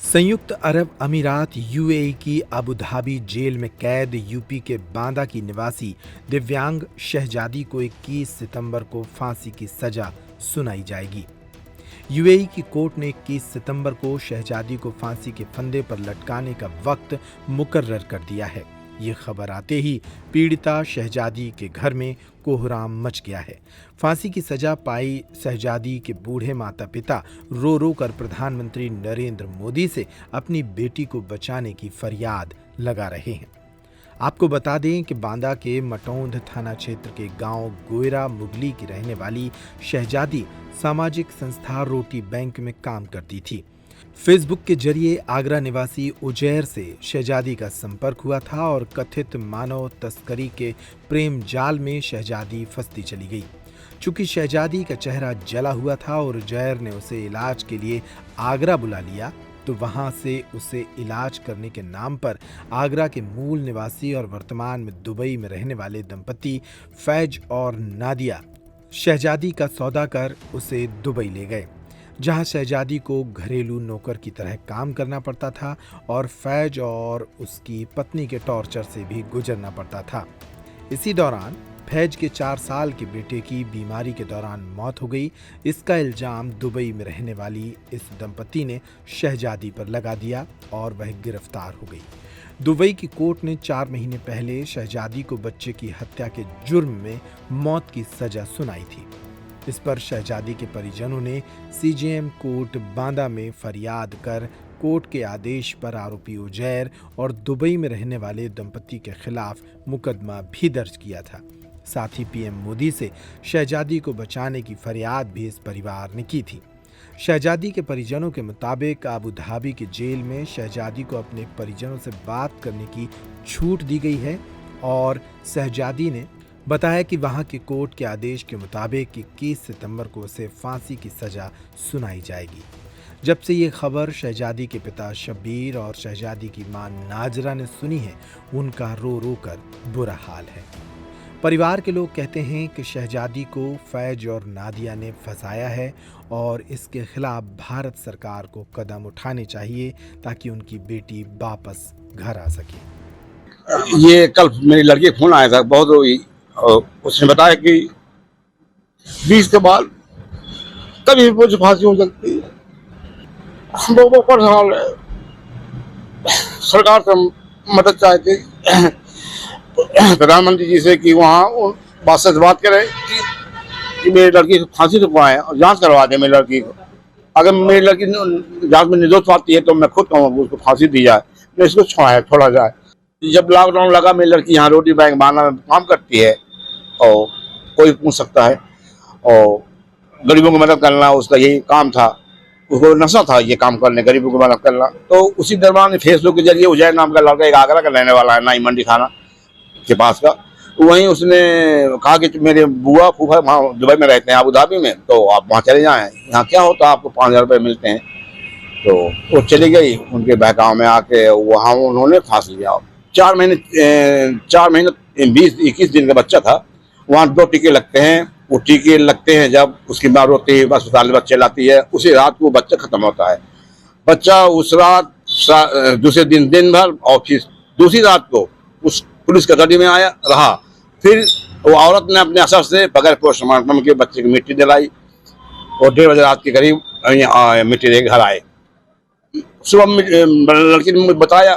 संयुक्त अरब अमीरात यूएई की अबू धाबी जेल में कैद यूपी के बांदा की निवासी दिव्यांग शहजादी को 21 सितंबर को फांसी की सजा सुनाई जाएगी। यूएई की कोर्ट ने 21 सितंबर को शहजादी को फांसी के फंदे पर लटकाने का वक्त मुकर्रर कर दिया है। ये खबर आते ही पीड़िता शहजादी के घर में कोहराम मच गया है। फांसी की सजा पाई शहजादी के बूढ़े माता पिता रो रो कर प्रधानमंत्री नरेंद्र मोदी से अपनी बेटी को बचाने की फरियाद लगा रहे हैं। आपको बता दें कि बांदा के मटौंध थाना क्षेत्र के गांव गोयरा मुगली की रहने वाली शहजादी सामाजिक संस्था रोटी बैंक में काम करती थी। फेसबुक के जरिए आगरा निवासी उजैर से शहजादी का संपर्क हुआ था और कथित मानव तस्करी के प्रेम जाल में शहजादी फंसती चली गई। चूंकि शहजादी का चेहरा जला हुआ था और उजैर ने उसे इलाज के लिए आगरा बुला लिया, तो वहां से उसे इलाज करने के नाम पर आगरा के मूल निवासी और वर्तमान में दुबई में रहने वाले दंपति फैज और नादिया शहजादी का सौदा कर उसे दुबई ले गए, जहां शहजादी को घरेलू नौकर की तरह काम करना पड़ता था और फैज और उसकी पत्नी के टॉर्चर से भी गुजरना पड़ता था। इसी दौरान फैज के 4 साल के बेटे की बीमारी के दौरान मौत हो गई। इसका इल्जाम दुबई में रहने वाली इस दंपति ने शहजादी पर लगा दिया और वह गिरफ्तार हो गई। दुबई की कोर्ट ने 4 महीने पहले शहजादी को बच्चे की हत्या के जुर्म में मौत की सजा सुनाई थी। इस पर शहजादी के परिजनों ने सीजेएम कोर्ट बांदा में फरियाद कर कोर्ट के आदेश पर आरोपी उजैर और दुबई में रहने वाले दंपति के खिलाफ मुकदमा भी दर्ज किया था। साथ ही पीएम मोदी से शहजादी को बचाने की फरियाद भी इस परिवार ने की थी। शहजादी के परिजनों के मुताबिक अबू धाबी के जेल में शहजादी को अपने परिजनों से बात करने की छूट दी गई है और शहजादी ने बताया कि वहां के कोर्ट के आदेश के मुताबिक 21 सितंबर को उसे फांसी की सजा सुनाई जाएगी। जब से ये खबर शहजादी के पिता शब्बीर और शहजादी की मां नाजरा ने सुनी है, उनका रो रो कर बुरा हाल है। परिवार के लोग कहते हैं कि शहजादी को फैज और नादिया ने फंसाया है और इसके खिलाफ भारत सरकार को कदम उठाने चाहिए ताकि उनकी बेटी वापस घर आ सके। ये कल मेरी लड़की फोन आया था, बहुत रोई और उसने बताया कि 20 के बाद कभी मुझे फांसी हो सकती है। हम लोगों को परेशान है, सरकार से मदद चाहते प्रधानमंत्री जी से कि वहाँ बात से बात करें कि मेरी लड़की को फांसी दिलवाएं और जांच करवा दें मेरी लड़की को। अगर मेरी लड़की जांच में निर्दोष पाती है तो मैं खुद कहूँगा उसको फांसी दी जाए, नहीं इसको छोड़ा जाए। जब लॉकडाउन लगा मेरी लड़की यहाँ रोटी बैंक बांदा में काम करती है और कोई पूछ सकता है, और गरीबों की मदद करना उसका यही काम था, उसको नशा था ये काम करने, गरीबों की मदद करना। तो उसी दरमियान फेसबुक के जरिए उजैर नाम का लड़का एक आगरा का रहने वाला है, नाई मंडी थाना के पास का, वहीं उसने कहा कि मेरे बुआ फूफा वहाँ दुबई में रहते हैं अबू धाबी में, तो आप वहाँ चले जाएं, यहाँ क्या होता है आपको 5000 रुपये मिलते हैं। तो वो चली गई उनके बहकाव में आके, वहाँ उन्होंने फांस लिया। 4 महीने 20-21 दिन का बच्चा था। वहाँ 2 टीके लगते हैं, वो टीके लगते हैं जब उसकी माँ रोती है, अस्पताल में बच्चे लाती है, उसी रात वो बच्चा खत्म होता है। बच्चा उस रात दूसरे दिन भर और फिर दूसरी रात को उस पुलिस कस्टडी में आया रहा। फिर वो औरत ने अपने असर से बगैर पोस्टमार्टम के बच्चे की मिट्टी दिलाई और 1:30 बजे रात के करीब मिट्टी दे घर आए। सुबह लड़की ने मुझे बताया,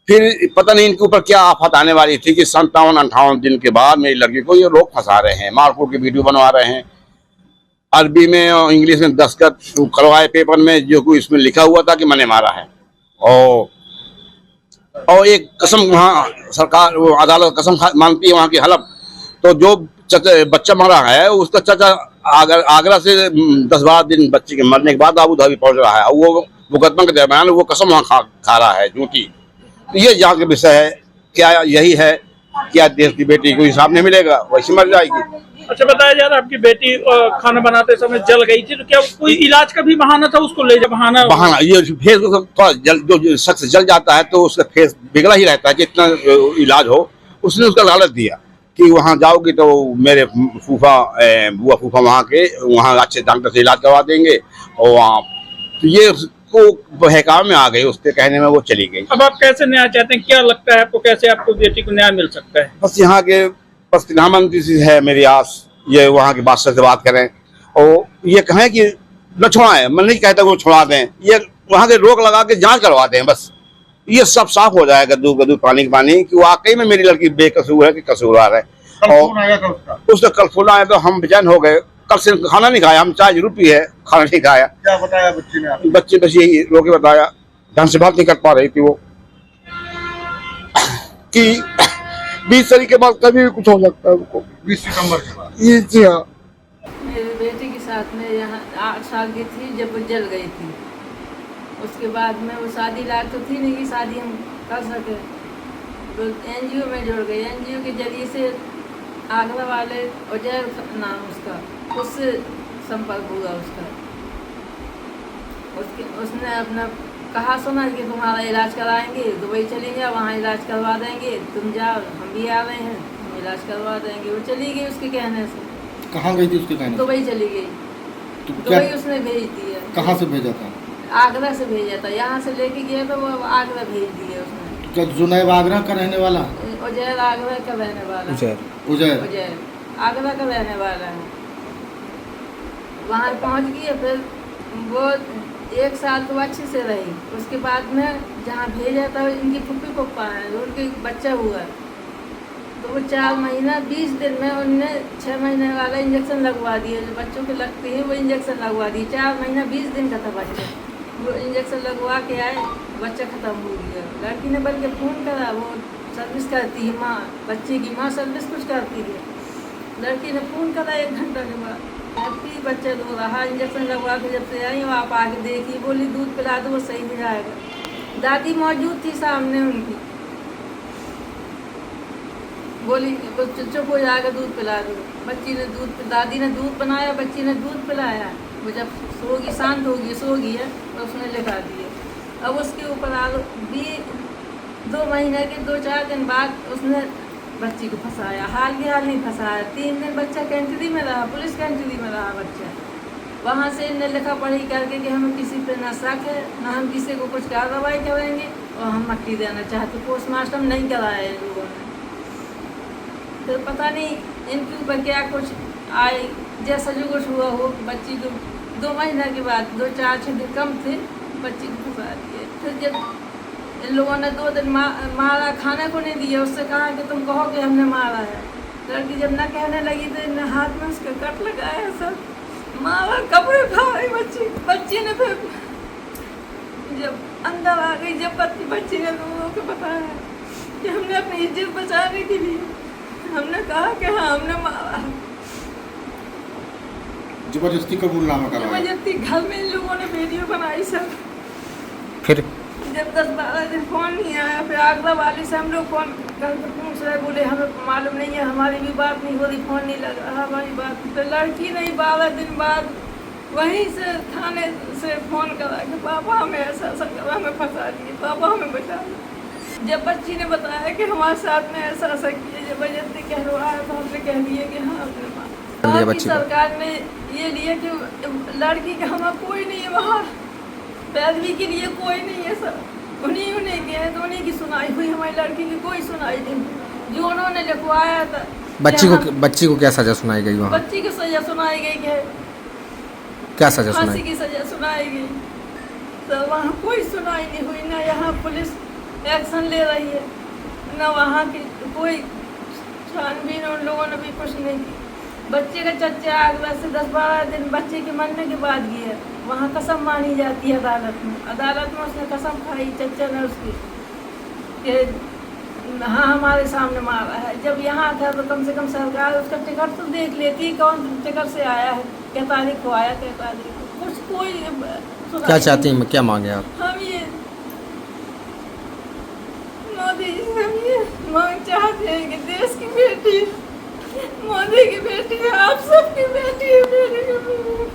फिर पता नहीं इनके ऊपर क्या आफत आने वाली थी कि 57-58 दिन के बाद मेरी लड़की को ये लोग फंसा रहे हैं, मारकूट की वीडियो बनवा रहे हैं, अरबी में और इंग्लिश में दस्तखत करवाए पेपर में, जो कोई इसमें लिखा हुआ था कि मैंने मारा है। और एक कसम वहाँ सरकार वो अदालत कसम मानती है वहाँ की हलफ, तो जो बच्चा मरा है उसका चाचा आगरा से 10-12 दिन बच्चे के मरने के बाद अबू धाबी पहुँच रहा है, वो मुकदमा के दरमियान वो कसम वहाँ खा रहा है झूठी। तो ये जांच का विषय है, क्या यही है क्या देश की बेटी को इंसाफ नहीं मिलेगा, वैसे मर जाएगी। अच्छा बताया जा रहा है आपकी बेटी खाना बनाते समय जल गई थी, तो क्या कोई इलाज का भी बहाना था उसको ले जा बहाना ये फेस थोड़ा जो शख्स जल जाता है तो उसका फेस बिगड़ा ही रहता है कि इतना इलाज हो। उसने उसका लालच दिया कि वहाँ जाओगी तो मेरे बुआ फूफा वहाँ अच्छे डॉक्टर से इलाज करवा देंगे और वहाँ तो ये वो बहकाव में आ गई, उसके कहने में वो चली गई। अब आप कैसे न्याय चाहते हैं, क्या लगता है आपको, कैसे आपको बेटी को न्याय मिल सकता है? बस यहाँ के बस प्रधानमंत्री से है मेरी आस, ये वहाँ के बादशाह से बात करें और ये कहें कि न छुड़ाएं। मैं नहीं कहता वो छुड़ा दें, ये वहाँ के रोक लगा के जांच करवा दें, बस ये सब साफ हो जाएगा गद्दू गद्दू पानी की पानी कि वाकई में मेरी लड़की बेकसूर है कि कसूरवार है। और उसका कल फोन आया तो हम बेचैन हो गए। कल से खाना नहीं खाया, हम चाय जरूर पिए, खाना नहीं खाया। क्या बताया बच्ची ने? बच्चे बस यही रोके बताया, ढंग से बात नहीं कर पा रही थी वो कि 20 तारीख के बाद कभी भी कुछ हो सकता है उनको। 20 सितंबर के बाद? ये जी हाँ। मेरी बेटी के साथ में यहाँ 8 साल की थी जब वो जल गई थी। उसके बाद में वो शादी लायक तो थी नहीं कि शादी हम कर सके, तो एनजीओ में जुड़ गई। एनजीओ के जरिए से आगरा वाले उजैर नाम उसका, उससे संपर्क हुआ उसका। उसने अपना कहा सुना कि तुम्हारा इलाज कराएंगे, दुबई चली जाओ, वहाँ इलाज करवा देंगे, तुम जाओ, हम भी आ रहे हैं, हम इलाज करवा देंगे। वो चली गई उसके कहने से। कहाँ गई थी उसके कहने? दुबई चली गई। तो क्या दुबई उसने भेज दिया। कहाँ से भेजा था? आगरा से भेजा था, यहाँ से लेके गया तो वो आगरा भेज दिया उसने। क्या जुनैब आगरा का रहने वाला? उजैर आगरा का रहने वाला। उजैर उजैर आगरा का रहने वाला है। वहाँ पहुँच गई, फिर वो 1 साल तो अच्छे से रही। उसके बाद में जहाँ भेजा था इनकी फुप्पी पप्पा है, उनके बच्चा हुआ, तो वो 4 महीना 20 दिन में उनने 6 महीने वाला इंजेक्शन लगवा दिया। जो बच्चों के लगते हैं वो इंजेक्शन लगवा दिए। 4 महीना 20 दिन का था बच्चा, वो इंजेक्शन लगवा के आए, बच्चा ख़त्म हो गया। लड़की ने बल्कि फ़ोन करा, वो सर्विस करती है माँ, बच्चे की माँ सर्विस कुछ करती है। लड़की ने फ़ोन करा 1 घंटा के बाद, हैप्पी बच्चा रो रहा, इंजेक्शन लगवा के जब से आई आप आके देखी, बोली दूध पिला दो वो सही हो जाएगा। दादी मौजूद थी सामने उनकी, बोली चुप हो जाएगा, दूध पिला दो। बच्ची ने दादी ने दूध बनाया, बच्ची ने दूध पिलाया। वो जब सोगी, शांत होगी, सोगी है तो उसने लिखा दिए। अब उसके ऊपर आ 2 महीने के 2-4 दिन बाद उसने बच्ची को फंसाया। हाल के हाल नहीं फंसाया, 3 दिन बच्चा कैंटरी में रहा, पुलिस कैंटरी में रहा बच्चा। वहाँ से इनने लिखा पढ़ी करके कि हमें किसी पे न शक है, न हम किसी को कुछ कार्रवाई करेंगे और हम मट्टी देना चाहते। पोस्टमार्टम नहीं कराया इन लोगों ने। फिर पता नहीं इनके ऊपर क्या कुछ आए, जैसा जो कुछ हुआ हो, बच्ची को 2 महीने के बाद 2-4-6 दिन कम थे, बच्ची को फंसा दिए। फिर जब इन लोगों ने 2 दिन मारा, खाने को नहीं दिया, उससे कहा कि तुम कहो कि हमने मारा है। लड़की जब न कहने लगी तो इन्हें हाथ में उसका कट लगाया, सब मारा, कपड़े फाड़े बच्ची ने। फिर जब अंदर आ गई, जब बच्ची ने लोगों को बताया कि हमने अपनी इज्जत बचाने के लिए हमने कहा कि हाँ हमने मारा। जबरदस्ती कबूलनामा करवाया? जबरदस्ती घर में इन लोगों ने वीडियो बनाई सब। फिर जब 10-12 दिन फ़ोन नहीं आया, फिर आगरा वाले से हम लोग फ़ोन करके पूछ रहे, बोले हमें मालूम नहीं है, हमारी भी बात नहीं हो रही, फ़ोन नहीं लग रहा हमारी बात। तो लड़की नहीं 12 दिन बाद वहीं से थाने से फ़ोन करा कि पापा हमें ऐसा करा, हमें फंसा दिए, पापा हमें बचा दिए। जब बच्ची ने बताया कि हमारे साथ में ऐसा किया, जबरदस्ती कहलवाया, तो हमने कह दिया कि हाँ हमने मारा। सरकार ने ये लिया कि लड़की का हमारा कोई नहीं है, वहाँ पैरवी के लिए कोई नहीं है, सब उन्हीं के हैं, तो उन्हीं की सुनाई हुई, हमारी लड़की की कोई सुनाई नहीं। जो उन्होंने लिखवाया था बच्ची को क्या सजा सुनाई गई? वहाँ बच्ची की सजा सुनाई गई है, क्या सजा सुनाई? फांसी की सजा सुनाई गई। तो वहाँ कोई सुनाई नहीं हुई, ना यहाँ पुलिस एक्शन ले रही है, ना वहाँ की कोई छानबीन उन लोगों ने भी कुछ नहीं की। बच्चे का चच्चा आगरा से 10-12 दिन बच्चे के मरने के बाद गया, वहाँ कसम मानी जाती है अदालत में। अदालत में उसने कसम खाई, चच्चा ने उसकी, कि हाँ हमारे सामने मारा है। जब यहाँ था तो कम से कम सरकार उसका टिकट तो देख लेती, कौन टिकट से आया है, क्या तारीख को आया, क्या तारीख को, कुछ कोई। क्या चाहती हैं, क्या मांगे आप? हम ये मोदी जी से हम ये मांग चाहते हैं कि देश की बेटी, मोदी की बेटी है, आप सबकी बेटी है, बेटी को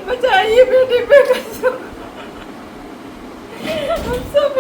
बचाइए, बेटी पे कसम। हम सब